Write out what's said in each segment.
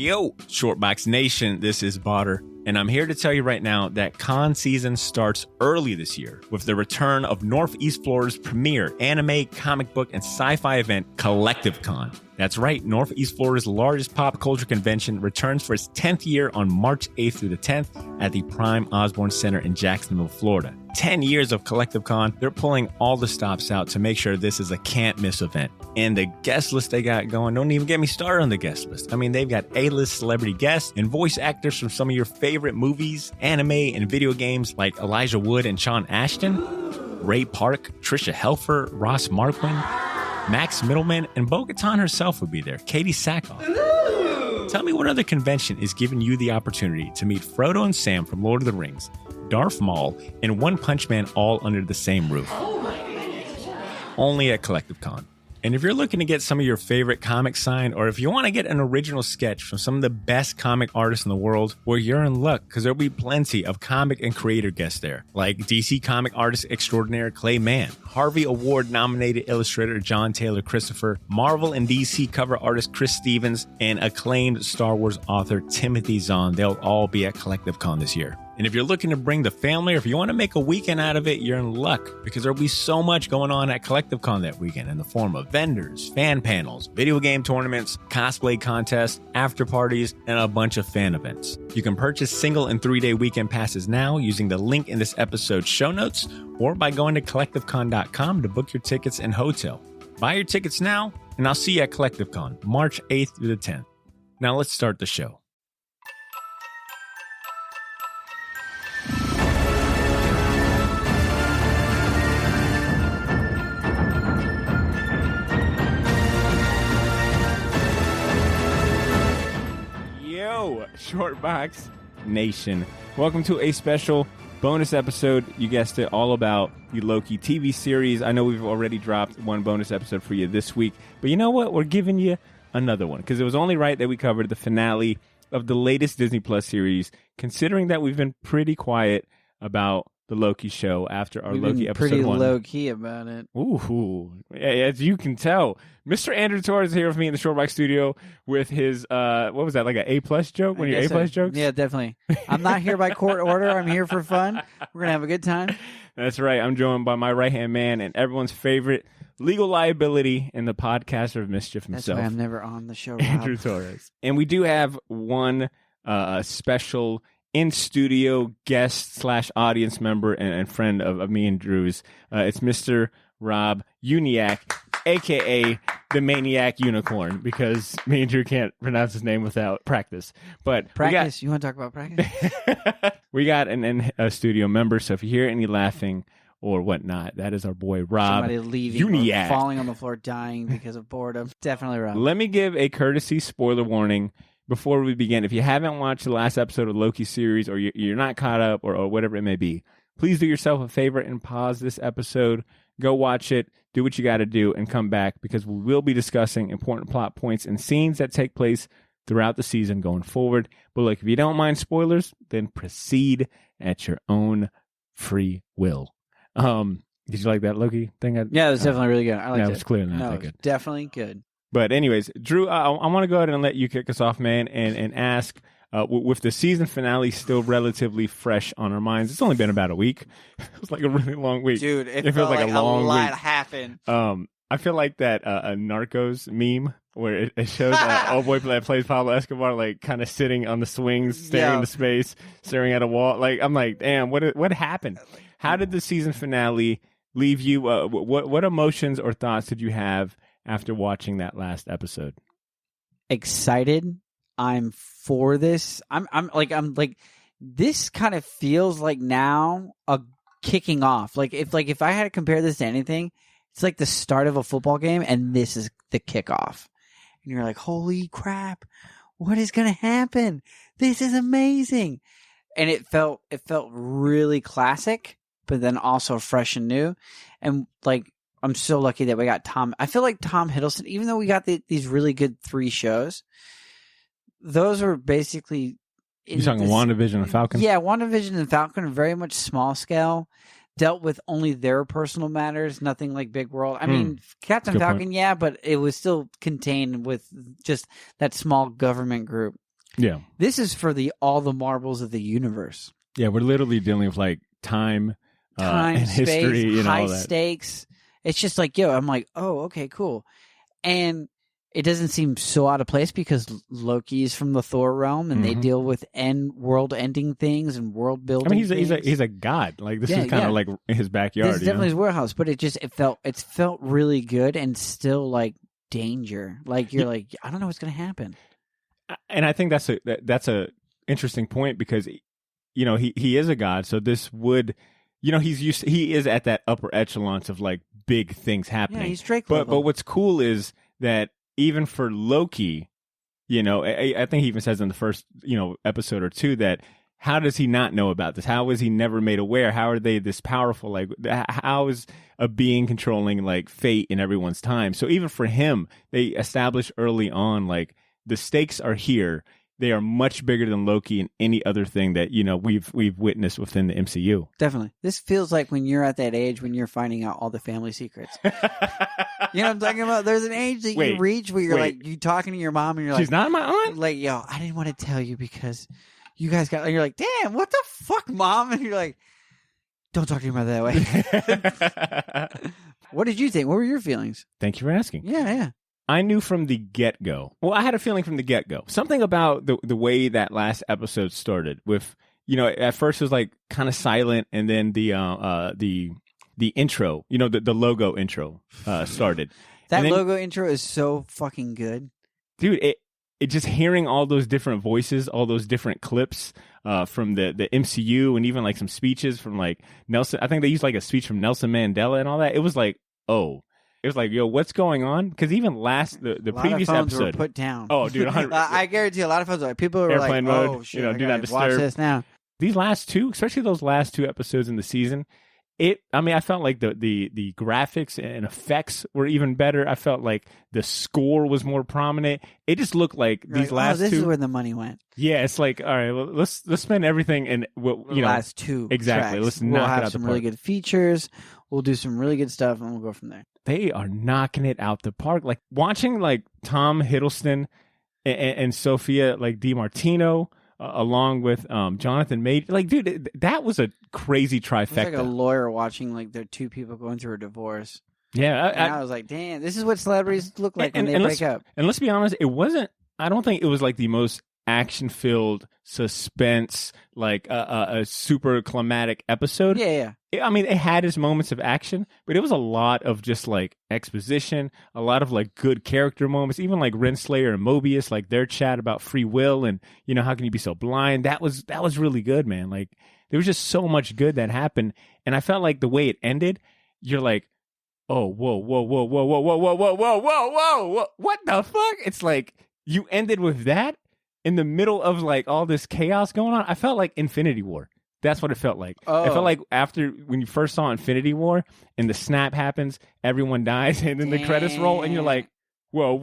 Yo, Shortbox Nation, this is Badr, and I'm here to tell you right now that con season starts early this year with the return of Northeast Florida's premier anime, comic book, and sci-fi event, Collective Con. That's right, Northeast Florida's largest pop culture convention returns for its 10th year on March 8th through the 10th at the Prime Osborne Center in Jacksonville, Florida. 10 years of Collective Con, they're pulling all the stops out to make sure this is a can't-miss event. And the guest list they got going, don't even get me started on the guest list. I mean, they've got A-list celebrity guests and voice actors from some of your favorite movies, anime, and video games like Elijah Wood and Sean Ashton, Ray Park, Trisha Helfer, Ross Marquand, Max Middleman, and Bo-Katan herself will be there, Katie Sackhoff. Tell me what other convention is giving you the opportunity to meet Frodo and Sam from Lord of the Rings, Darth Maul, and One Punch Man all under the same roof. Only at Collective Con. And if you're looking to get some of your favorite comics signed, or if you want to get an original sketch from some of the best comic artists in the world, well, you're in luck, because there'll be plenty of comic and creator guests there, like DC comic artist extraordinaire Clay Mann, Harvey Award-nominated illustrator John Taylor Christopher, Marvel and DC cover artist Chris Stevens, and acclaimed Star Wars author Timothy Zahn. They'll all be at Collective Con this year. And if you're looking to bring the family, or if you want to make a weekend out of it, you're in luck, because there'll be so much going on at Collective Con that weekend in the form of vendors, fan panels, video game tournaments, cosplay contests, after parties, and a bunch of fan events. You can purchase single and 3-day weekend passes now using the link in this episode's show notes, or by going to collectivecon.com to book your tickets and hotel. Buy your tickets now, and I'll see you at Collective Con, March 8th through the 10th. Now let's start the show. Shortbox Nation, welcome to a special bonus episode. You guessed it, all about the Loki TV series. I know we've already dropped one bonus episode for you this week, but you know what? We're giving you another one because it was only right that we covered the finale of the latest Disney Plus series, considering that we've been pretty quiet about the Loki show after our Loki episode pretty 1. Low key about it. Ooh, as you can tell, Mr. Andrew Torres is here with me in the Shortbox studio with his what was that, like an A+ joke? One of your A+ jokes? Yeah, definitely. I'm not here by court order. I'm here for fun. We're gonna have a good time. That's right. I'm joined by my right hand man and everyone's favorite legal liability and the podcaster of mischief himself. That's why I'm never on the show, Rob. Andrew Torres. And we do have one special in-studio guest / audience member and friend of me and Drew's. It's Mr. Rob Uniac, a.k.a. the Maniac Unicorn, because me and Drew can't pronounce his name without practice. But practice? You want to talk about practice? We got a studio member, so if you hear any laughing or whatnot, that is our boy Rob. Somebody leaving Uniac. or falling on the floor dying because of boredom. Definitely Rob. Let me give a courtesy spoiler warning before we begin. If you haven't watched the last episode of Loki series, or you're not caught up, or whatever it may be, please do yourself a favor and pause this episode. Go watch it, do what you got to do, and come back, because we will be discussing important plot points and scenes that take place throughout the season going forward. But look, if you don't mind spoilers, then proceed at your own free will. Did you like that Loki thing? Yeah, it was definitely really good. I liked it. It was clearly not no, that good. Definitely good. But anyways, Drew, I want to go ahead and let you kick us off, man, and ask, with the season finale still relatively fresh on our minds, it's only been about a week. It was like a really long week. Dude, it feels felt like a long lot week. happened. I feel like that a Narcos meme where it shows old boy that plays Pablo Escobar, like kind of sitting on the swings, staring into space, staring at a wall. Like, I'm like, damn, what happened? How did the season finale leave you? What emotions or thoughts did you have after watching that last episode? Excited. I'm for this. I'm like this kind of feels like now a kicking off. Like if I had to compare this to anything, it's like the start of a football game and this is the kickoff. And you're like, holy crap, what is gonna happen? This is amazing. And it felt really classic, but then also fresh and new. And like, I'm so lucky that we got Tom. I feel like Tom Hiddleston, even though we got these really good 3 shows, those were basically... You're talking WandaVision and Falcon? Yeah, WandaVision and Falcon are very much small scale, dealt with only their personal matters, nothing like big world. I mean, Captain Falcon, point. Yeah, but it was still contained with just that small government group. Yeah. This is for all the marbles of the universe. Yeah, we're literally dealing with like time and Space, history and high all that. stakes. It's just like, yo, I'm like, oh, okay, cool. And it doesn't seem so out of place because Loki's from the Thor realm, and they deal with world-ending things and world-building. I mean, he's a god. Like this is kind of like his backyard. This is definitely his warehouse, but it felt really good and still like danger. Like you're like, I don't know what's gonna happen. And I think that's a interesting point because he is a god, so this would he is at that upper echelons of like big things happening. Yeah, he's Drake level. But what's cool is that even for Loki, I think he even says in the first, episode or two that how does he not know about this? How is he never made aware? How are they this powerful? Like, how is a being controlling like fate in everyone's time? So even for him, they established early on, like the stakes are here. They are much bigger than Loki and any other thing that, we've witnessed within the MCU. Definitely. This feels like when you're at that age when you're finding out all the family secrets. You know what I'm talking about? There's an age that you reach where you're like, you talking to your mom and you're like, she's not my aunt? Like, yo, I didn't want to tell you because you guys got, and you're like, damn, what the fuck, mom? And you're like, don't talk to your mother that way. What did you think? What were your feelings? Thank you for asking. Yeah. I knew from the get-go. Well, I had a feeling from the get-go. Something about the way that last episode started with, at first it was like kind of silent, and then the intro, the logo intro started. That logo intro is so fucking good. Dude, it just hearing all those different voices, all those different clips from the MCU, and even like some speeches from like Nelson. I think they used like a speech from Nelson Mandela and all that. It was like, oh. It was like, yo, what's going on? Because even the previous episode were put down. Oh, dude, I guarantee a lot of phones were people were airplane like, mode, oh shit, do not disturb. Watch this now. These last two, especially those last two episodes in the season, I felt like the graphics and effects were even better. I felt like the score was more prominent. It just looked like these last two. This is where the money went. Yeah, it's like, all right, well, let's spend everything in last two. Exactly. Tracks. Let's we'll knock it have out some the park. really good features. We'll do some really good stuff, and we'll go from there. They are knocking it out the park. Like watching like Tom Hiddleston and Sophia like DiMartino along with Jonathan Majors. Like, dude, that was a crazy trifecta. It's like a lawyer watching like the two people going through a divorce. Yeah, I was like, damn, this is what celebrities look like when they break up. And let's be honest, it wasn't. I don't think it was like the most action-filled suspense, like a super climatic episode. Yeah. I mean, it had its moments of action, but it was a lot of just like exposition, a lot of like good character moments, even like Renslayer and Mobius, like their chat about free will and, how can you be so blind? That was really good, man. Like there was just so much good that happened. And I felt like the way it ended, you're like, oh, whoa, what the fuck? It's like you ended with that in the middle of like all this chaos going on. I felt like Infinity War. That's what it felt like. Oh. It felt like after when you first saw Infinity War and the snap happens, everyone dies, and then the credits roll, and you're like, whoa.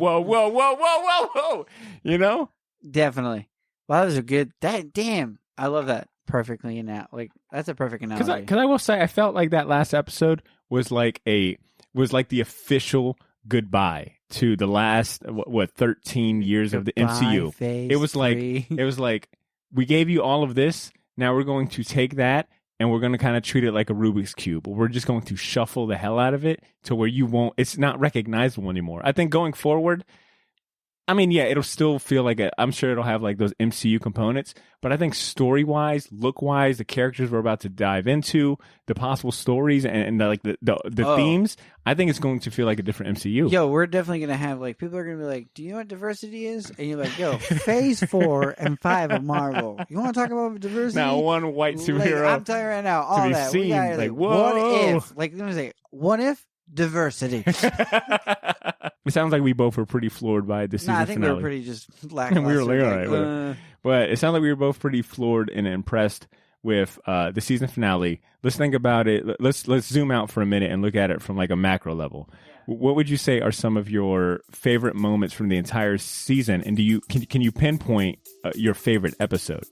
Definitely. Well, that was a good. Damn, I love that perfectly. Like that's a perfect analogy. Because I will say, I felt like that last episode was like the official goodbye to the last 13 years of the MCU. It was like we gave you all of this. Now we're going to take that and we're going to kind of treat it like a Rubik's Cube. We're just going to shuffle the hell out of it to where it's not recognizable anymore. I think going forward, I mean, yeah, it'll still feel like I'm sure it'll have like those MCU components, but I think story-wise, look-wise, the characters we're about to dive into, the possible stories and like the themes, I think it's going to feel like a different MCU. Yo, we're definitely going to have like, people are going to be like, do you know what diversity is? And you're like, yo, phase 4 and 5 of Marvel. You want to talk about diversity? Now one white superhero. Like, I'm telling you right now, all that. Seen, we got like, whoa. What if? Like, let me say, what if? Diversity. It sounds like we both were pretty floored by the season finale. I think finale. we were pretty just lackluster. We were like, all right, whatever. But it sounds like we were both pretty floored and impressed with the season finale. Let's think about it. Let's zoom out for a minute and look at it from like a macro level. Yeah. What would you say are some of your favorite moments from the entire season? And can you pinpoint your favorite episode?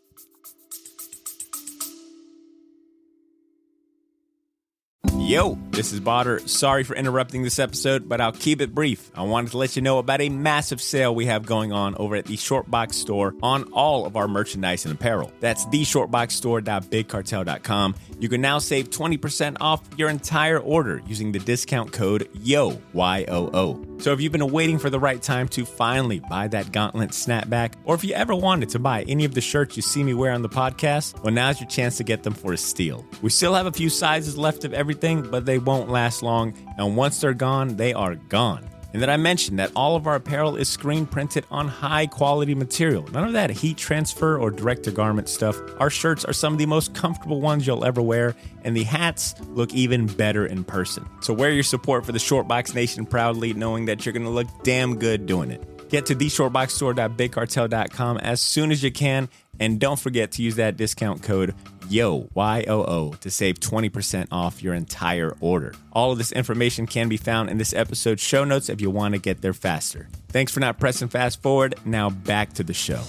Yo, this is Badr. Sorry for interrupting this episode, but I'll keep it brief. I wanted to let you know about a massive sale we have going on over at the Shortbox store on all of our merchandise and apparel. That's theshortboxstore.bigcartel.com. You can now save 20% off your entire order using the discount code YOO, Y-O-O. So if you've been waiting for the right time to finally buy that gauntlet snapback, or if you ever wanted to buy any of the shirts you see me wear on the podcast, well, now's your chance to get them for a steal. We still have a few sizes left of everything, but they won't last long, and once they're gone, they are gone. And then I mentioned that all of our apparel is screen printed on high quality material. None of that heat transfer or direct to garment stuff. Our shirts are some of the most comfortable ones you'll ever wear, and the hats look even better in person. So wear your support for the Shortbox Nation proudly, knowing that you're going to look damn good doing it. Get to theshortboxstore.bigcartel.com as soon as you can, and don't forget to use that discount code YOO, Y-O-O, to save 20% off your entire order. All of this information can be found in this episode's show notes if you want to get there faster. Thanks for not pressing fast forward. Now back to the show.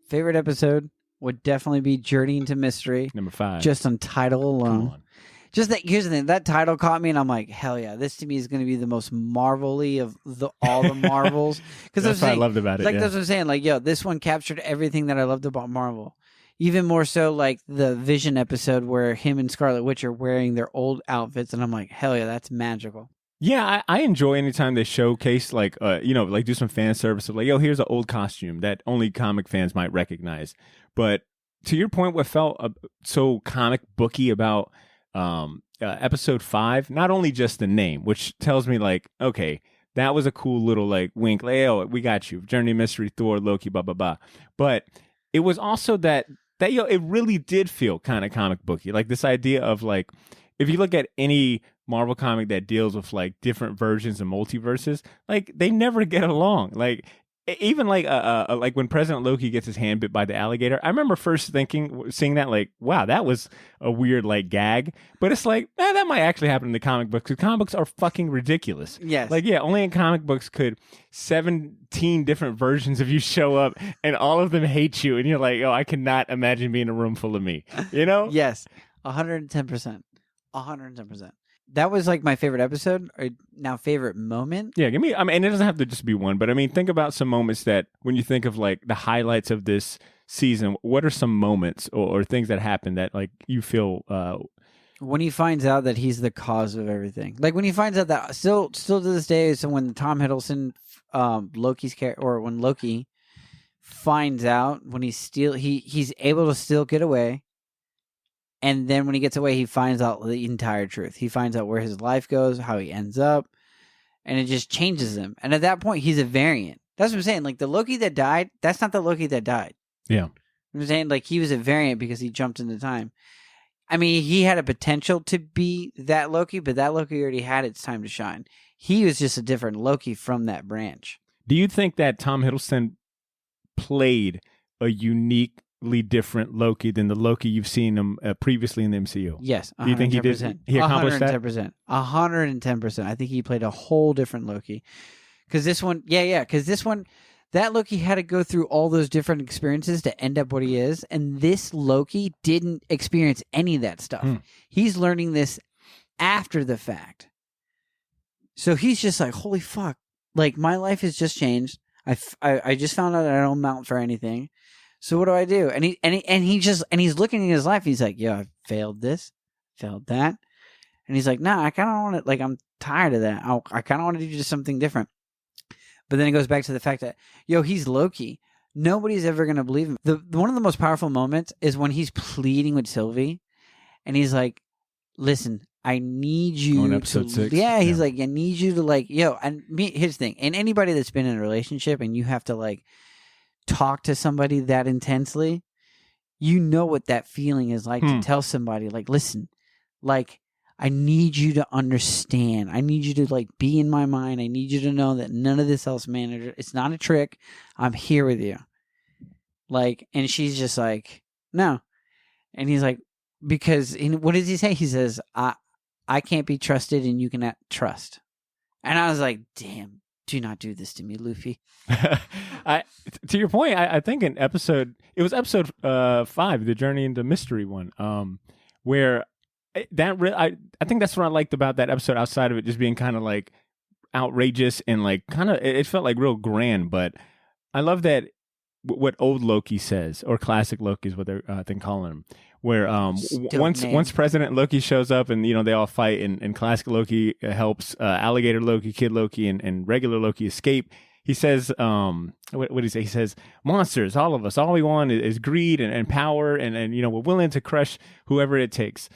Favorite episode would definitely be Journey into Mystery. Number 5. Just on title alone. Just that, here's the thing, that title caught me, and I'm like, hell yeah, this to me is going to be the most Marvel-y of all the Marvels. That's what I loved about it. Like, that's what I'm saying. Like, yo, this one captured everything that I loved about Marvel. Even more so, like, the Vision episode where him and Scarlet Witch are wearing their old outfits, and I'm like, hell yeah, that's magical. Yeah, I enjoy anytime they showcase, like, like do some fan service of like, yo, here's an old costume that only comic fans might recognize. But to your point, what felt so comic booky about episode 5, not only just the name, which tells me like, okay, that was a cool little like wink, like, oh, we got you, Journey, Mystery, Thor, Loki, blah blah blah. But it was also that it really did feel kind of comic booky, like this idea of like, if you look at any Marvel comic that deals with like different versions of multiverses, like they never get along. Like even like when President Loki gets his hand bit by the alligator, I remember first seeing that like, wow, that was a weird like gag. But it's like, that might actually happen in the comic books, because comic books are fucking ridiculous. Yes. Like, yeah, only in comic books could 17 different versions of you show up and all of them hate you, and you're like, oh, I cannot imagine being in a room full of me. You know? Yes. 110%. 110%. That was like my favorite episode. Or now favorite moment. Yeah, give me. I mean, and it doesn't have to just be one, but I mean, think about some moments that when you think of like the highlights of this season, what are some moments or things that happen that like you feel? When he finds out that he's the cause of everything, like when he finds out that still to this day. So when Tom Hiddleston, Loki's character, or when Loki finds out when he's able to still get away. And then when he gets away, he finds out the entire truth. He finds out where his life goes, how he ends up, and it just changes him. And at that point, he's a variant. That's what I'm saying. Like, the Loki that died, that's not the Loki that died. Yeah. I'm saying, like, he was a variant because he jumped into time. I mean, he had a potential to be that Loki, but that Loki already had its time to shine. He was just a different Loki from that branch. Do you think that Tom Hiddleston played a uniquely different Loki than the Loki you've seen him previously in the MCU? Yes. 110%. Do you think he did? He accomplished 110%. 110%. I think he played a whole different Loki. Because this one, because this one, that Loki had to go through all those different experiences to end up what he is. And this Loki didn't experience any of that stuff. He's learning this after the fact. So he's just like, holy fuck. Like, my life has just changed. I just found out that I don't amount for anything. So what do I do? And he's looking at his life. He's like, yeah, I failed this, failed that. And he's like, no, I kind of want to, like, I'm tired of that. I kind of want to do just something different. But then it goes back to the fact that, yo, he's Loki. Nobody's ever going to believe him. One of the most powerful moments is when he's pleading with Sylvie. And he's like, listen, I need you on episode 6. Yeah, he's like, I need you to, like, yo, and here's the thing. And anybody that's been in a relationship and you have to, like, talk to somebody that intensely, you know what that feeling is like to tell somebody, like, listen, like, I need you to understand. I need you to, like, be in my mind. I need you to know that none of this else matters. It's not a trick. I'm here with you. Like, and she's just like, no. And he's like, because, what does he say? He says, I can't be trusted and you cannot trust. And I was like, damn, Do not do this to me, Luffy. To your point, I think it was episode 5, the Journey into Mystery one, where I think that's what I liked about that episode. Outside of it just being kind of like outrageous and like kind of, it felt like real grand. But I love that what old Loki says, or classic Loki is what they're I think calling him. Where once President Loki shows up and they all fight and classic Loki helps alligator Loki, kid Loki, and regular Loki escape. He says, what did he say? He says, monsters, all of us, all we want is greed and power, and we're willing to crush whoever it takes.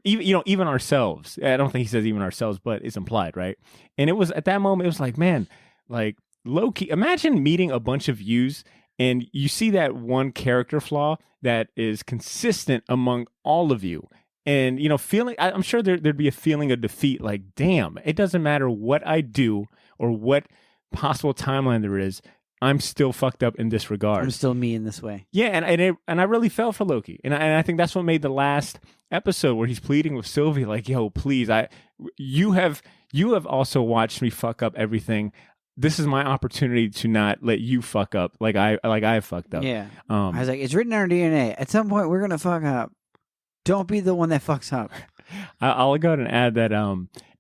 Even ourselves. I don't think he says even ourselves, but it's implied, right? And it was at that moment, it was like, man, like Loki. Imagine meeting a bunch of yous. And you see that one character flaw that is consistent among all of you. And, I'm sure there'd be a feeling of defeat, like, damn, it doesn't matter what I do or what possible timeline there is, I'm still fucked up in this regard. I'm still me in this way. Yeah, and I really felt for Loki. And I think that's what made the last episode where he's pleading with Sylvie, like, yo, please, you have also watched me fuck up everything. This is my opportunity to not let you fuck up like I fucked up. Yeah. I was like, it's written in our DNA. At some point, we're gonna fuck up. Don't be the one that fucks up. I'll go ahead and add that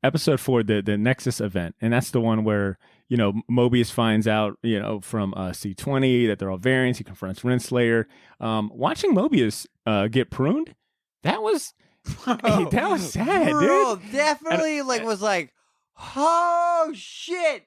episode 4, the Nexus event, and that's the one where Mobius finds out from C20 that they're all variants. He confronts Renslayer. Watching Mobius get pruned, that was sad, bro, dude. Definitely was like, oh shit.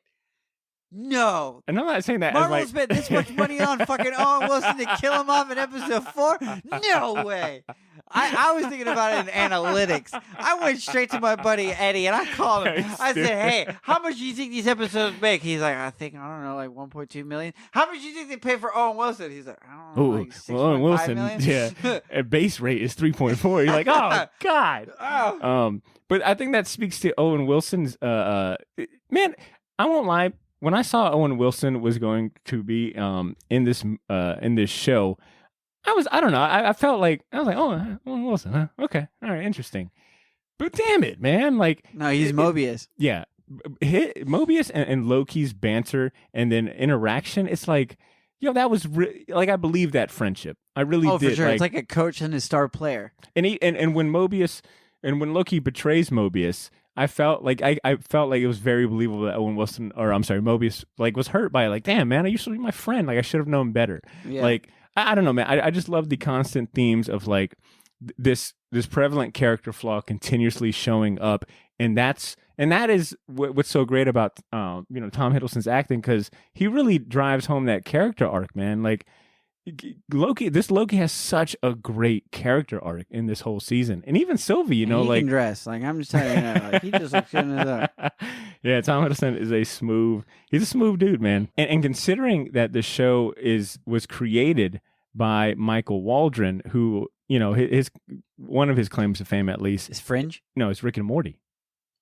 No. And I'm not saying that Marvel as spent this much money on fucking Owen Wilson to kill him off in episode 4? No way. I was thinking about it in analytics. I went straight to my buddy Eddie and I called him. I said, hey, how much do you think these episodes make? He's like, I don't know, like 1.2 million. How much do you think they pay for Owen Wilson? He's like, I don't know, like 6.5 Wilson, million. Yeah, a base rate is 3.4. You're like, oh God. Oh. But I think that speaks to Owen Wilson's. Man, I won't lie. When I saw Owen Wilson was going to be in this show, I don't know. I felt like I was like, oh, Owen Wilson, huh? Okay, all right, interesting. But damn it, man! Like, no, he's Mobius. Yeah, Mobius and Loki's banter and then interaction. It's like, that was like I believe that friendship. I really did. For sure. It's like a coach and his star player. And when Mobius and when Loki betrays Mobius. I felt like it was very believable that Mobius was hurt by it. Like, damn, man, I used to be my friend. Like, I should have known better. Yeah. Like, I don't know, man. I just love the constant themes of like this prevalent character flaw continuously showing up, and that is what's so great about Tom Hiddleston's acting, because he really drives home that character arc, man. Like. Loki has such a great character arc in this whole season, and even Sylvie, he can dress. Like, I'm just telling you, he just looks good as up. Yeah, Tom Hiddleston is he's a smooth dude, man. And considering that the show was created by Michael Waldron, who his one of his claims to fame at least is Fringe. No, it's Rick and Morty.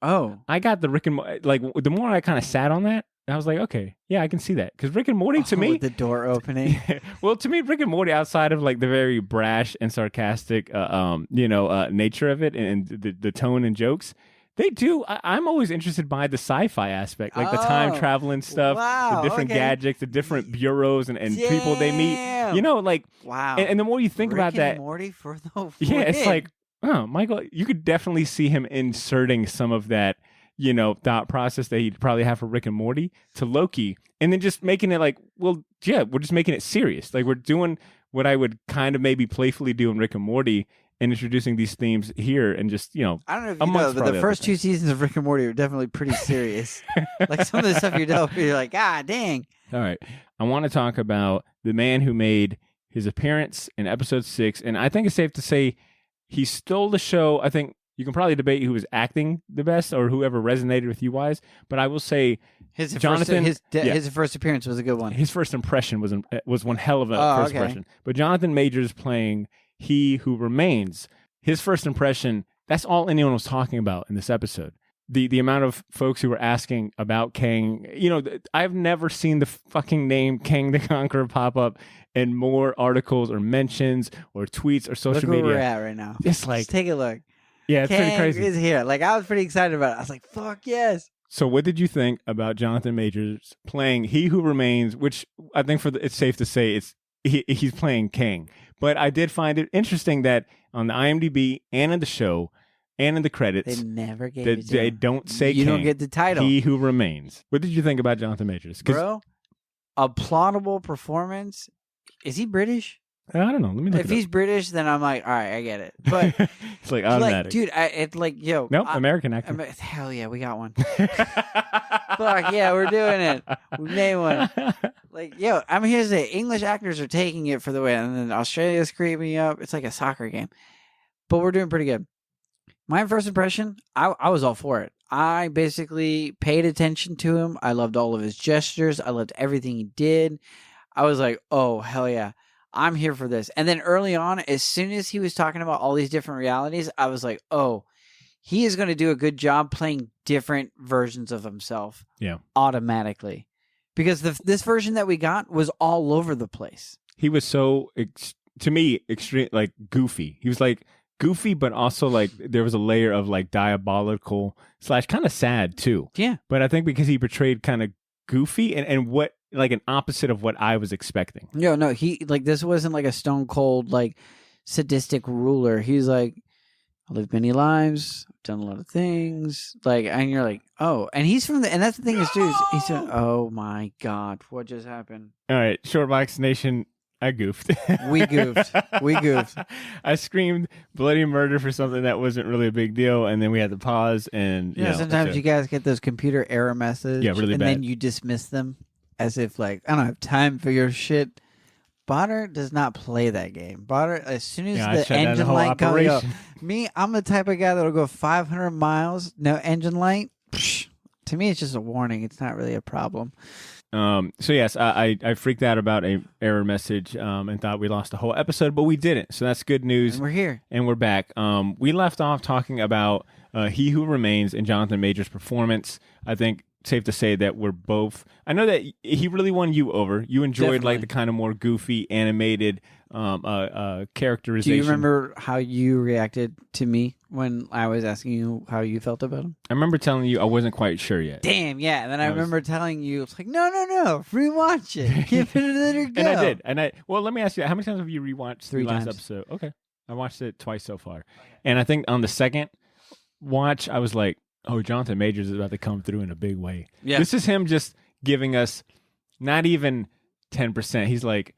Oh, I got the Rick and like the more I kind of sat on that. I was like, okay, yeah, I can see that. Because Rick and Morty, to me... the door opening. Well, to me, Rick and Morty, outside of like the very brash and sarcastic, nature of it and the tone and jokes, they do... I'm always interested by the sci-fi aspect, like the time traveling stuff, the different gadgets, the different bureaus and people they meet. Wow. And the more you think about that... Rick and Morty for the win. Yeah, it's like, oh, Michael, you could definitely see him inserting some of that... thought process that he'd probably have for Rick and Morty to Loki, and then just making it like, well, yeah, we're just making it serious. Like, we're doing what I would kind of maybe playfully do in Rick and Morty and introducing these themes here, and just, I don't know if you know, but the first 2 seasons of Rick and Morty are definitely pretty serious. Like, some of the stuff you're like, dang. All right. I want to talk about the man who made his appearance in episode 6, and I think it's safe to say he stole the show. I think you can probably debate who was acting the best or whoever resonated with you wise, but I will say his first appearance was a good one. His first impression was one hell of a first impression. But Jonathan Majors playing He Who Remains, his first impression, that's all anyone was talking about in this episode. The amount of folks who were asking about Kang, I've never seen the fucking name Kang the Conqueror pop up in more articles or mentions or tweets or social media. Look where we're at right now. It's like, just take a look. Yeah, it's Kang pretty crazy. Is here. Like, I was pretty excited about it. I was like, fuck yes. So what did you think about Jonathan Majors playing He Who Remains, which I think it's safe to say he's playing Kang. But I did find it interesting that on the IMDb and in the show and in the credits, They never gave it to they him. don't say You Kang. don't get the title. He Who Remains. What did you think about Jonathan Majors? Bro, a plausible performance. Is he British? I don't know. Let me look If he's British, then I'm like, all right, I get it. But it's like automatic. dude, it's like, yo. Nope, American actor. Hell yeah, we got one. Fuck yeah, we're doing it. We made one. Like, yo, I'm here to say English actors are taking it for the win, and then Australia's creeping me up. It's like a soccer game. But we're doing pretty good. My first impression, I was all for it. I basically paid attention to him. I loved all of his gestures. I loved everything he did. I was like, oh, hell yeah. I'm here for this. And then early on, as soon as he was talking about all these different realities, I was like, oh, he is going to do a good job playing different versions of himself. Yeah. Automatically. Because this version that we got was all over the place. He was so, to me, extreme, like goofy. He was like goofy, but also like there was a layer of like diabolical / kind of sad too. Yeah. But I think because he portrayed kind of goofy and what, like an opposite of what I was expecting. No, he like this wasn't like a stone cold like sadistic ruler. He's like, I lived many lives, I've done a lot of things. Like, and you're like, oh, and he's from and that's the thing is, dude, he's from, oh my god, what just happened? All right, Short Box Nation, I goofed. We goofed. I screamed bloody murder for something that wasn't really a big deal, and then we had to pause and Sometimes you guys get those computer error messages, really and bad. then you dismiss them as if like I don't have time for your shit. Badr does not play that game. Badr, as soon as the engine light goes, I'm the type of guy that'll go 500 miles, no engine light. Psh, to me, it's just a warning. It's not really a problem. So yes, I freaked out about a error message and thought we lost the whole episode, but we didn't. So that's good news. And we're here. And we're back. We left off talking about He Who Remains and Jonathan Majors' performance. I think safe to say that we're both. I know that he really won you over. You enjoyed Definitely. like the kind of more goofy animated characterization. Do you remember how you reacted to me when I was asking you how you felt about him? I remember telling you I wasn't quite sure yet. Damn, yeah. And then I remember telling you, it's like, no, rewatch it. Give it another go. And I did. Well, let me ask you, how many times have you rewatched 3 the last times. episode? Okay. I watched it twice so far. And I think on the second watch, I was like, oh, Jonathan Majors is about to come through in a big way. Yeah. This is him just giving us not even 10%. He's like,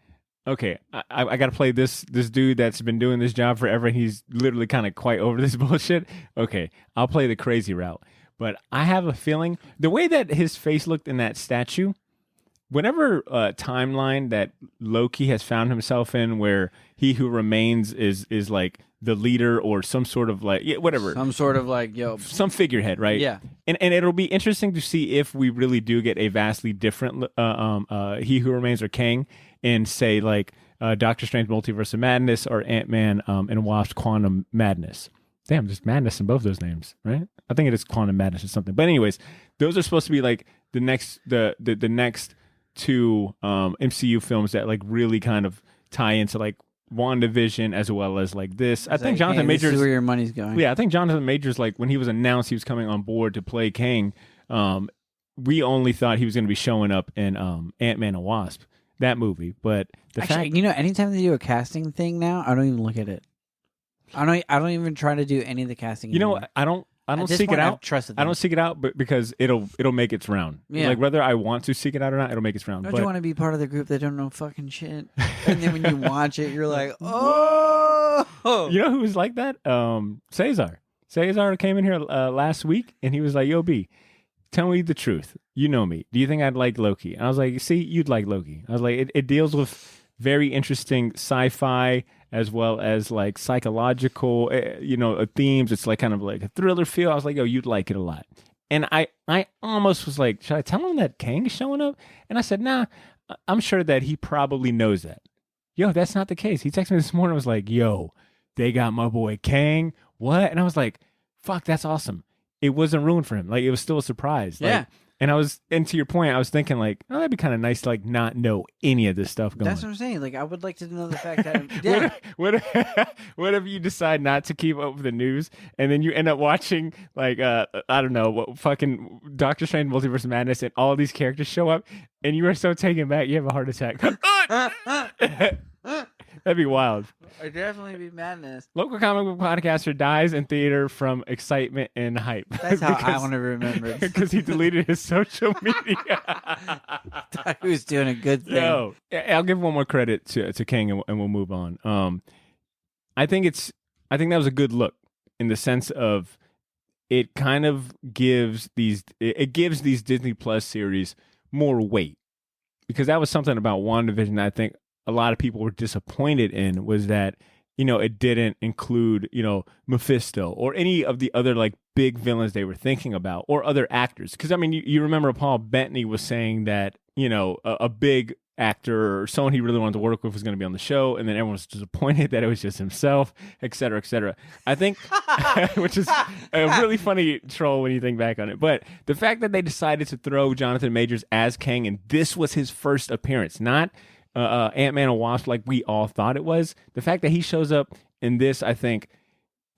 okay, I got to play this dude that's been doing this job forever, and he's literally kind of quite over this bullshit. Okay, I'll play the crazy route. But I have a feeling, the way that his face looked in that statue, whatever timeline that Loki has found himself in where He Who Remains is like the leader or some sort of like whatever, Some sort of like, some figurehead, right? Yeah. And it'll be interesting to see if we really do get a vastly different He Who Remains or Kang in say like Doctor Strange Multiverse of Madness or Ant-Man and Wasp Quantum Madness. Damn, there's madness in both those names, right? I think it is Quantum Madness or something. But anyways, those are supposed to be like the next two MCU films that like really kind of tie into like WandaVision as well as like this. I think Jonathan Majors. This is where your money's going. Yeah, I think Jonathan Majors, like when he was announced he was coming on board to play Kang, we only thought he was going to be showing up in Ant-Man and Wasp, that movie. But the fact, anytime they do a casting thing now, I don't even look at it. I don't even try to do any of the casting. Anymore. I don't At this seek point, it I've out. trusted I don't seek it out, but because it'll make its round. Yeah. Like whether I want to seek it out or not, it'll make its round. Don't but you want to be part of the group that don't know fucking shit? And then when you watch it, you're like, oh. You know who was like that? Cesar. Cesar came in here last week, and he was like, "Yo, B, tell me the truth. You know me. Do you think I'd like Loki?" And I was like, "See, you'd like Loki." I was like, "It deals with very interesting sci-fi as well as like psychological, themes. It's like kind of like a thriller feel." I was like, "Yo, you'd like it a lot." And I almost was like, "Should I tell him that Kang is showing up?" And I said, "Nah, I'm sure that he probably knows that." Yo, that's not the case. He texted me this morning and was like, "Yo, they got my boy Kang." What? And I was like, fuck, that's awesome. It wasn't ruined for him. Like, it was still a surprise. Yeah. Like, And to your point, I was thinking like, oh, that'd be kind of nice to like not know any of this stuff going. That's what I'm saying. Like, I would like to know the fact that what if you decide not to keep up with the news and then you end up watching like I don't know what fucking Doctor Strange Multiverse of Madness and all these characters show up and you are so taken back you have a heart attack. That'd be wild. I'd definitely be madness. Local comic book podcaster dies in theater from excitement and hype. That's how I want to remember it. Because he deleted his social media. Thought he was doing a good thing. No, I'll give one more credit to King and we'll move on. I think that was a good look in the sense of it kind of gives these Disney Plus series more weight, because that was something about WandaVision that I think a lot of people were disappointed in, was that, you know, it didn't include, you know, Mephisto or any of the other like big villains they were thinking about, or other actors. Because I mean, you remember Paul Bettany was saying that, you know, a big actor or someone he really wanted to work with was going to be on the show, and then everyone was disappointed that it was just himself, et cetera, et cetera. I think, which is a really funny troll when you think back on it. But the fact that they decided to throw Jonathan Majors as Kang, and this was his first appearance, not Ant-Man and Wasp like we all thought it was. The fact that he shows up in this, I think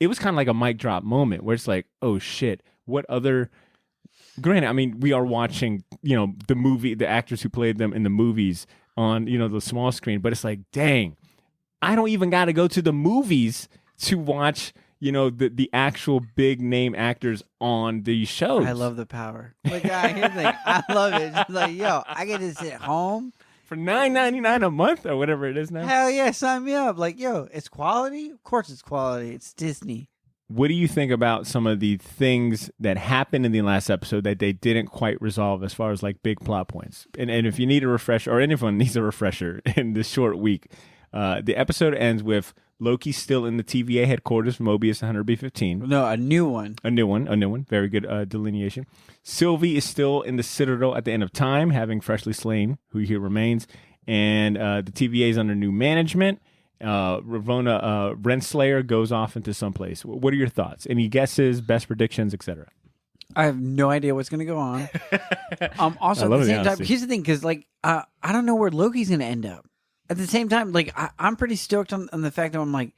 it was kind of like a mic drop moment where it's like, oh shit, what other... Granted, I mean, we are watching, you know, the movie, the actors who played them in the movies on, you know, the small screen, but it's like, dang, I don't even got to go to the movies to watch, you know, the actual big name actors on these shows. I love the power. Like, here's the thing. I love it. It's like, yo, I get to sit home for $9.99 a month or whatever it is now. Hell yeah, sign me up. Like, yo, it's quality? Of course it's quality. It's Disney. What do you think about some of the things that happened in the last episode that they didn't quite resolve as far as like big plot points? And if you need a refresher, or anyone needs a refresher in this short week, the episode ends with Loki still in the TVA headquarters from Mobius 100B15. No, a new one. A new one. Very good delineation. Sylvie is still in the Citadel at the end of time, having freshly slain who here remains. And the TVA is under new management. Ravonna Renslayer goes off into someplace. What are your thoughts? Any guesses, best predictions, etc.? I have no idea what's going to go on. Also, at the same time, here's the thing, because like I don't know where Loki's going to end up. At the same time, like I'm pretty stoked on the fact that I'm like,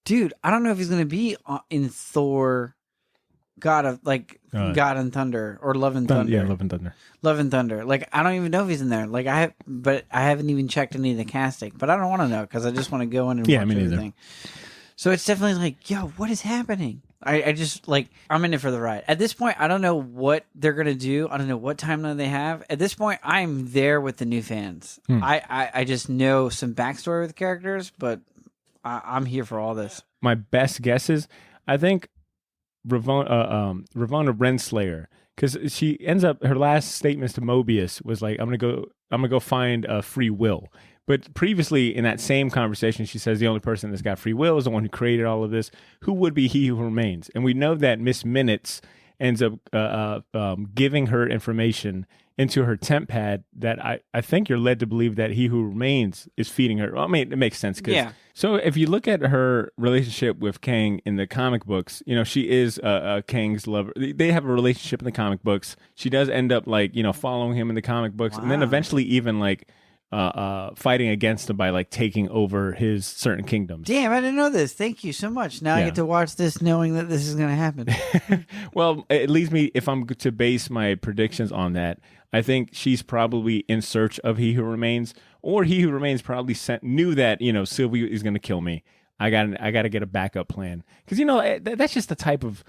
dude, I don't know if he's going to be in Thor, God and Thunder, or Love and Thunder. Yeah, Love and Thunder. Love and Thunder. Like, I don't even know if he's in there. Like, I haven't even checked any of the casting. But I don't want to know, because I just want to go in and watch everything. So it's definitely like, yo, what is happening? I just, like, I'm in it for the ride. At this point, I don't know what they're going to do. I don't know what timeline they have. At this point, I'm there with the new fans. I just know some backstory with the characters, but I'm here for all this. My best guesses, I think Ravonna Renslayer, because she ends up, her last statements to Mobius was like, I'm gonna go find free will. But previously in that same conversation, she says the only person that's got free will is the one who created all of this, who would be he who remains. And we know that Miss Minutes ends up giving her information into her temp pad that I think you're led to believe that he who remains is feeding her. Well, I mean, it makes sense. Yeah. So if you look at her relationship with Kang in the comic books, you know, she is Kang's lover. They have a relationship in the comic books. She does end up like, you know, following him in the comic books. Wow. And then eventually even like fighting against him by like taking over his certain kingdoms. Damn, I didn't know this. Thank you so much. Now I get to watch this knowing that this is going to happen. Well, it leads me, if I'm to base my predictions on that, I think she's probably in search of He Who Remains, or He Who Remains probably knew that, you know, Sylvie is going to kill me. I got to get a backup plan, because you know that's just the type of,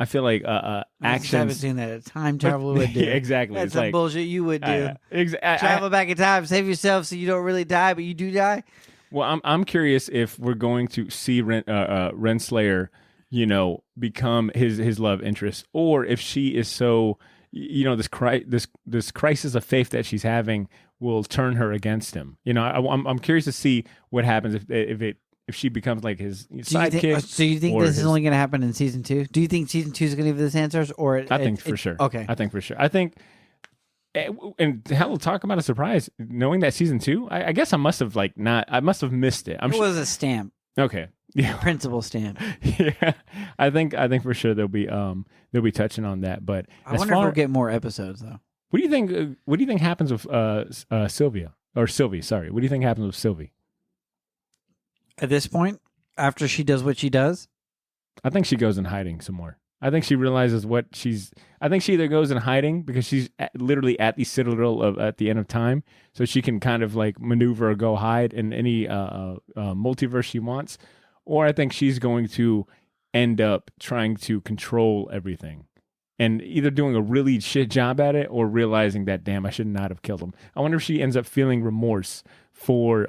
I feel like action. I haven't seen that a time traveler would do. Yeah, exactly. That's some bullshit you would do. Travel back in time, save yourself so you don't really die, but you do die. Well, I'm curious if we're going to see Renslayer, you know, become his love interest, or if she is so, you know, this crisis of faith that she's having will turn her against him. You know, I'm curious to see what happens if she becomes like his sidekick. So you think this is only going to happen in season 2? Do you think season 2 is going to give us answers? Or I think for sure. Okay. I think for sure. I think, and hell, we'll talk about a surprise. Knowing that season 2, I guess I must have missed it. It was a stamp. Okay. Yeah. Principal stamp. Yeah. I think for sure they'll be touching on that. But I wonder if we'll get more episodes though. What do you think? What do you think happens with Sylvia or Sylvie? Sorry, what do you think happens with Sylvie? At this point, after she does what she does, I think she goes in hiding some more. I think she realizes what she's. I think she either goes in hiding because she's literally at the citadel at the end of time, so she can kind of like maneuver or go hide in any multiverse she wants, or I think she's going to end up trying to control everything. And either doing a really shit job at it or realizing that, damn, I should not have killed him. I wonder if she ends up feeling remorse for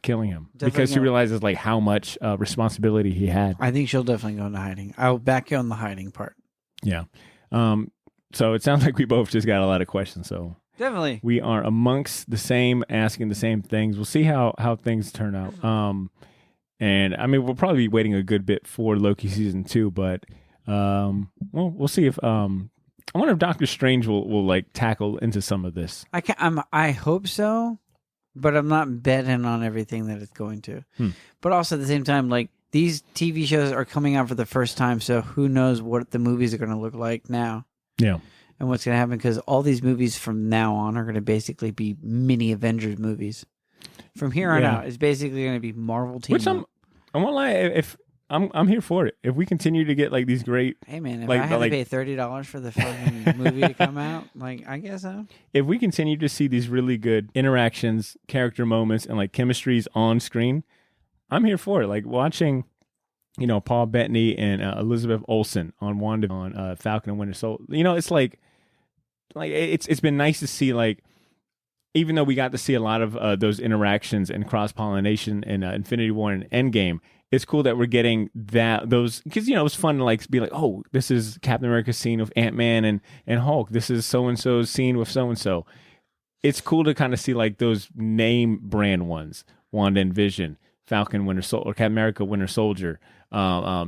killing him because she realizes like how much responsibility he had. I think she'll definitely go into hiding. I'll back you on the hiding part. Yeah. So it sounds like we both just got a lot of questions. So definitely we are amongst the same, asking the same things. We'll see how things turn out. And I mean, we'll probably be waiting a good bit for Loki season 2, but. Well, we'll see if I wonder if Doctor Strange will like tackle into some of this. I hope so, but I'm not betting on everything that it's going to. But also at the same time, like these TV shows are coming out for the first time, so who knows what the movies are going to look like now? Yeah, and what's going to happen because all these movies from now on are going to basically be mini Avengers movies. From here on out, it's basically going to be Marvel team. Which I won't lie, if I'm here for it. If we continue to get like these great, hey man, if like, I had to pay $30 for the fucking movie to come out, like I guess so. If we continue to see these really good interactions, character moments, and like chemistries on screen, I'm here for it. Like watching, Paul Bettany and Elizabeth Olsen on Falcon and Winter Soldier. It's like it's been nice to see like. Even though we got to see a lot of those interactions and cross-pollination in Infinity War and Endgame, it's cool that we're getting those because it was fun to like be like, oh, this is Captain America's scene with Ant-Man and Hulk. This is so-and-so's scene with so-and-so. It's cool to kind of see like those name brand ones, Wanda and Vision, Falcon, Winter Soldier, or Captain America, Winter Soldier. Now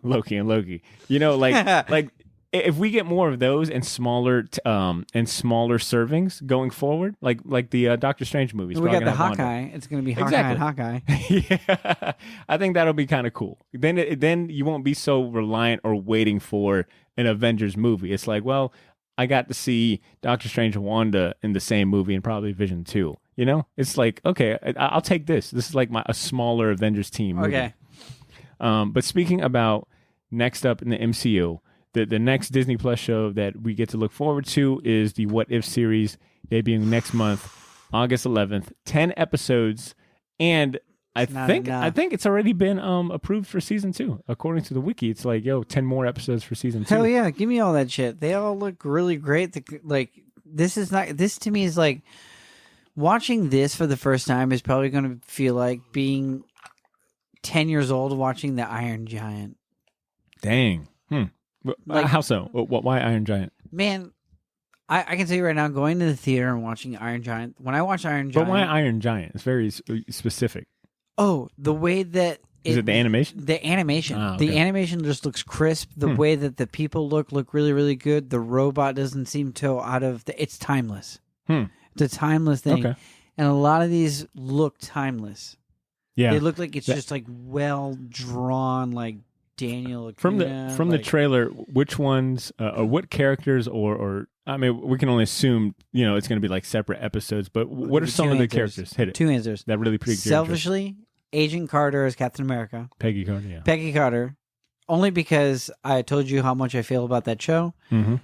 Loki and Loki. Like. If we get more of those and smaller servings going forward, like the Doctor Strange movies, we got the Hawkeye. Wanda. It's going to be Hawkeye and Hawkeye. Yeah, I think that'll be kind of cool. Then you won't be so reliant or waiting for an Avengers movie. It's like, well, I got to see Doctor Strange and Wanda in the same movie and probably Vision too. It's like, okay, I'll take this. This is like a smaller Avengers team movie. Okay. But speaking about next up in the MCU. The next Disney Plus show that we get to look forward to is the What If series debuting next month, August 11th. 10 episodes, and I think it's already been approved for season 2. According to the wiki, it's like 10 more episodes for season 2. Hell yeah, give me all that shit. They all look really great. This to me is like watching this for the first time is probably going to feel like being 10 years old watching the Iron Giant. Dang. How so? Why Iron Giant? Man, I can tell you right now, going to the theater and watching Iron Giant. When I watch Iron Giant, but why Iron Giant? It's very specific. Oh, the way that is it the animation? The animation, okay. The animation just looks crisp. The way that the people look really, really good. The robot doesn't seem to out of it's timeless. It's a timeless thing, and a lot of these look timeless. Yeah, they look like it's just like well drawn, like. Daniel Acuna, from the trailer, which ones or what characters or I mean we can only assume it's going to be like separate episodes, but what are some of the characters? Hit it. 2 answers that really pretty selfishly. Agent Carter as Captain America. Peggy Carter, yeah. Peggy Carter, only because I told you how much I feel about that show.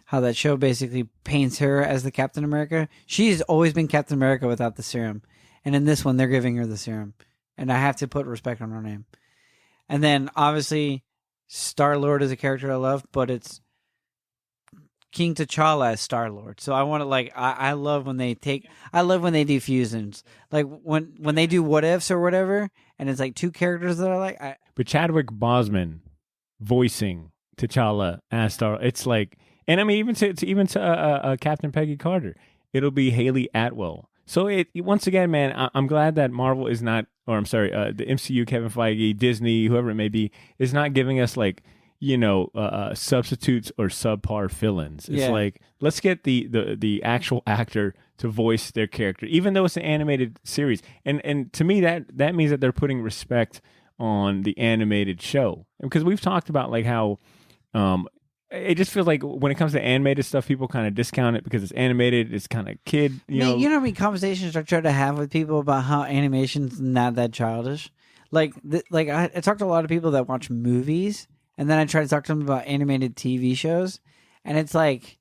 How that show basically paints her as the Captain America. She's always been Captain America without the serum, and in this one they're giving her the serum, and I have to put respect on her name. And then obviously. Star-Lord is a character I love, but it's King T'Challa as Star-Lord. So I want to I love when they do fusions. Like when they do what ifs or whatever, and it's like 2 characters that I like. But Chadwick Boseman voicing T'Challa as Star, it's like, and I mean even to Captain Peggy Carter, it'll be Haley Atwell. So once again, man, I'm glad that Marvel is not, or I'm sorry, the MCU, Kevin Feige, Disney, whoever it may be, is not giving us like, substitutes or subpar fill-ins. It's like, let's get the actual actor to voice their character, even though it's an animated series. And to me, that means that they're putting respect on the animated show. Because we've talked about like how it just feels like when it comes to animated stuff, people kind of discount it because it's animated. It's kind of kid, you know. You know how many conversations I try to have with people about how animation's not that childish? Like I talk to a lot of people that watch movies, and then I try to talk to them about animated TV shows, and it's like,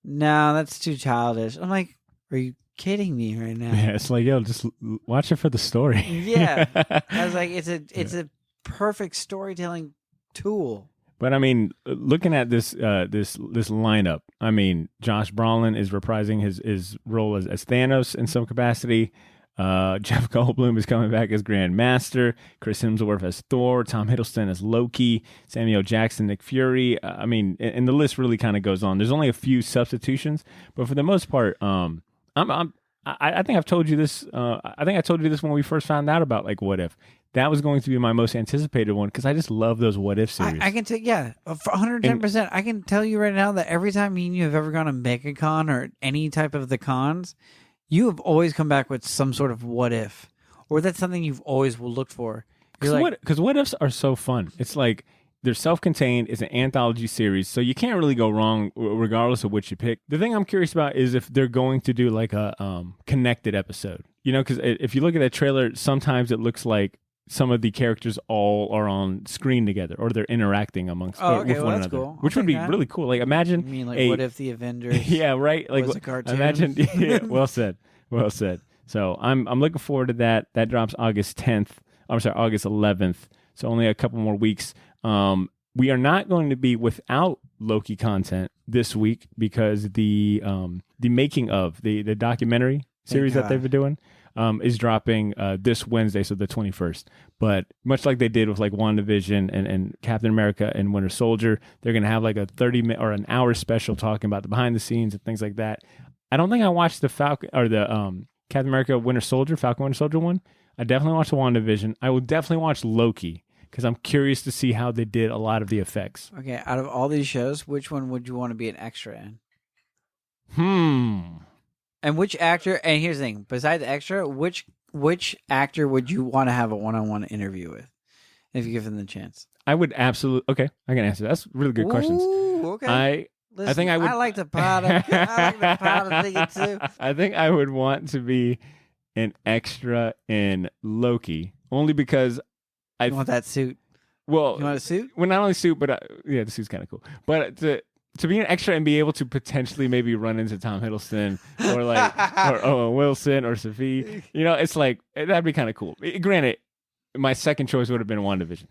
no, that's too childish. I'm like, are you kidding me right now? Yeah, it's like, yo, just watch it for the story. Yeah. I was like, it's a perfect storytelling tool. But I mean, looking at this lineup, I mean, Josh Brolin is reprising his role as Thanos in some capacity. Jeff Goldblum is coming back as Grand Master. Chris Hemsworth as Thor. Tom Hiddleston as Loki. Samuel Jackson, Nick Fury. I mean, and the list really kind of goes on. There's only a few substitutions, but for the most part, I think I've told you this. I think I told you this when we first found out about like What If. That was going to be my most anticipated one because I just love those What If series. I can tell, yeah, 110%. I can tell you right now that every time me and you have ever gone to MegaCon or any type of the cons, you have always come back with some sort of what if, or that's something you've always looked for. Because what ifs are so fun. It's like they're self-contained. It's an anthology series, so you can't really go wrong regardless of what you pick. The thing I'm curious about is if they're going to do like a connected episode. You know, because if you look at that trailer, sometimes it looks like some of the characters all are on screen together, or they're interacting amongst with one another, cool. which would be really cool. Like imagine, you mean like what if the Avengers? Yeah, right. Like was a cartoon? Imagine. Yeah, well said. Well said. So I'm looking forward to that. That drops August 10th. I'm sorry, August 11th. So only a couple more weeks. We are not going to be without Loki content this week because the making of the documentary series that they've been doing is dropping this Wednesday, so the 21st. But much like they did with like WandaVision and Captain America and Winter Soldier, they're going to have like a 30-minute or an hour special talking about the behind the scenes and things like that. I don't think I watched the Falcon or the Captain America Falcon Winter Soldier one. I definitely watched the WandaVision. I will definitely watch Loki because I'm curious to see how they did a lot of the effects. Okay, out of all these shows, which one would you want to be an extra in? And which actor? And here's the thing: besides the extra, which actor would you want to have a one-on-one interview with, if you give them the chance? I would absolutely. Okay, I can answer. That's really good questions. Okay. I think I would. I like the powder. I like the powder thinking too. I think I would want to be an extra in Loki, only because I want that suit. Well, you want a suit? Well, not only suit, but yeah, the suit's kind of cool. But to be an extra and be able to potentially maybe run into Tom Hiddleston or like or Owen Wilson or Sophie, you know, it's like that'd be kind of cool. Granted, my second choice would have been WandaVision.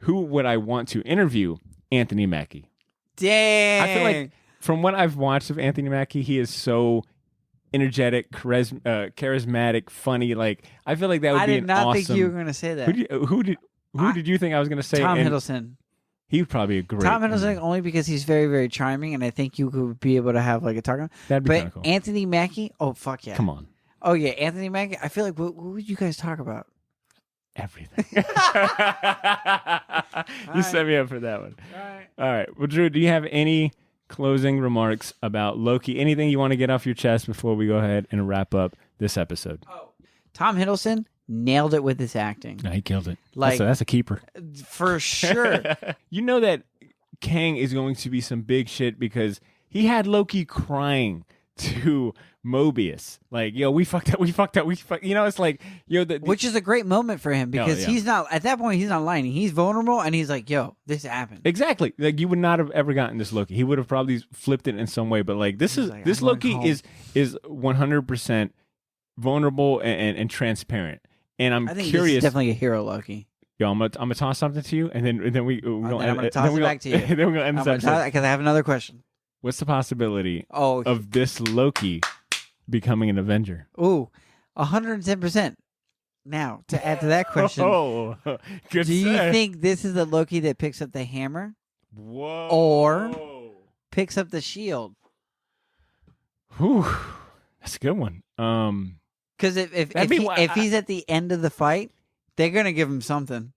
Who would I want to interview? Anthony Mackie. Dang. I feel like from what I've watched of Anthony Mackie, he is so energetic, charismatic, funny. Like I feel like that would be an awesome. I did not think you were going to say that. Who did you think I was going to say? Tom Hiddleston. He would probably be a great. Tom Hiddleston only because he's very, very charming, and I think you could be able to have like a talk. That'd be kind of cool. Anthony Mackie, oh fuck yeah! Come on. Oh yeah, Anthony Mackie. I feel like what would you guys talk about? Everything. You set me up for that one. All right. Well, Drew, do you have any closing remarks about Loki? Anything you want to get off your chest before we go ahead and wrap up this episode? Oh. Tom Hiddleston nailed it with his acting. No, he killed it. Like that's a keeper. For sure. You know that Kang is going to be some big shit because he had Loki crying to Mobius, like, yo, we fucked up. You know, it's like, yo, which is a great moment for him because he's not at that point. He's not lying. He's vulnerable, and he's like, yo, this happened. Exactly. Like you would not have ever gotten this Loki. He would have probably flipped it in some way. But like this Loki is 100% vulnerable and transparent. And I think curious. This is definitely a hero Loki. Yo, I'm gonna toss something to you, and then we I'm gonna toss it back to you. Then we're gonna end this episode because I have another question. What's the possibility of this Loki becoming an Avenger? Ooh, 110%. Now, to add to that question, do you think this is the Loki that picks up the hammer? Whoa. Or picks up the shield? Whew. That's a good one. Because if he's at the end of the fight, they're going to give him something.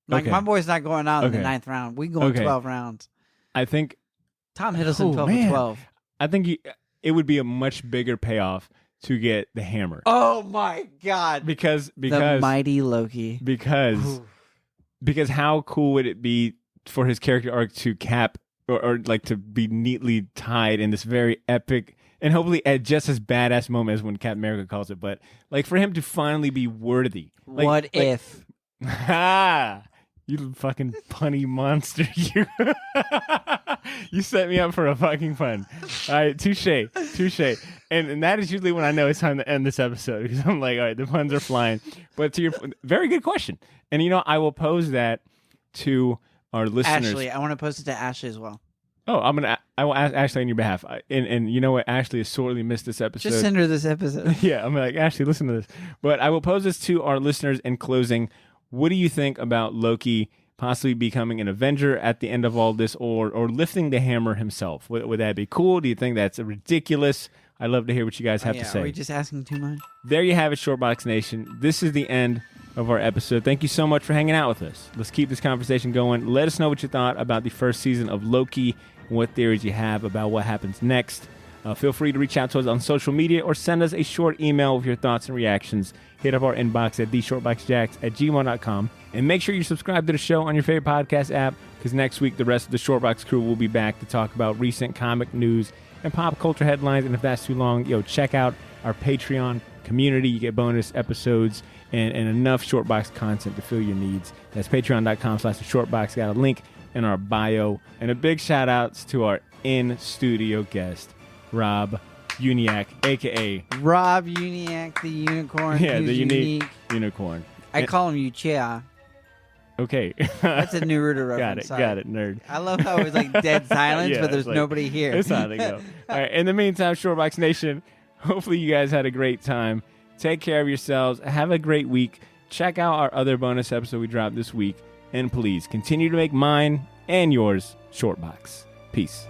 Like, my boy's not going out in the 9th round. We going 12 rounds. I think Tom Hiddleston fell for 12. I think it would be a much bigger payoff to get the hammer. Oh my God! Because the mighty Loki. Because how cool would it be for his character arc to cap or like to be neatly tied in this very epic and hopefully at just as badass moment as when Captain America calls it, but like for him to finally be worthy. What if? You fucking punny monster. You set me up for a fucking pun. All right, touche. And that is usually when I know it's time to end this episode because I'm like, all right, the puns are flying. But to your very good question. And I will pose that to our listeners. Ashley, I want to post it to Ashley as well. Oh, I will ask Ashley on your behalf. And you know what? Ashley has sorely missed this episode. Just send her this episode. Yeah, I'm like, Ashley, listen to this. But I will pose this to our listeners in closing. What do you think about Loki possibly becoming an Avenger at the end of all this, or lifting the hammer himself? Would that be cool? Do you think that's ridiculous? I'd love to hear what you guys have to say. Are we just asking too much? There you have it, Shortbox Nation. This is the end of our episode. Thank you so much for hanging out with us. Let's keep this conversation going. Let us know what you thought about the first season of Loki and what theories you have about what happens next. Feel free to reach out to us on social media or send us a short email with your thoughts and reactions. Hit up our inbox at theshortboxjacks@gmail.com. And make sure you subscribe to the show on your favorite podcast app because next week the rest of the Shortbox crew will be back to talk about recent comic news and pop culture headlines. And if that's too long, check out our Patreon community. You get bonus episodes and enough Shortbox content to fill your needs. That's patreon.com/shortbox. Got a link in our bio. And a big shout outs to our in-studio guest, Rob Uniac, a.k.a. Rob Uniac, the unicorn. Yeah, the unique unicorn. I call him Uchia. Okay. That's a Naruto reference. Got it, nerd. I love how it was like dead silence, Yeah, but there's like, nobody here. It's how they go. All right. In the meantime, Shortbox Nation, hopefully you guys had a great time. Take care of yourselves. Have a great week. Check out our other bonus episode we dropped this week. And please continue to make mine and yours Shortbox. Peace.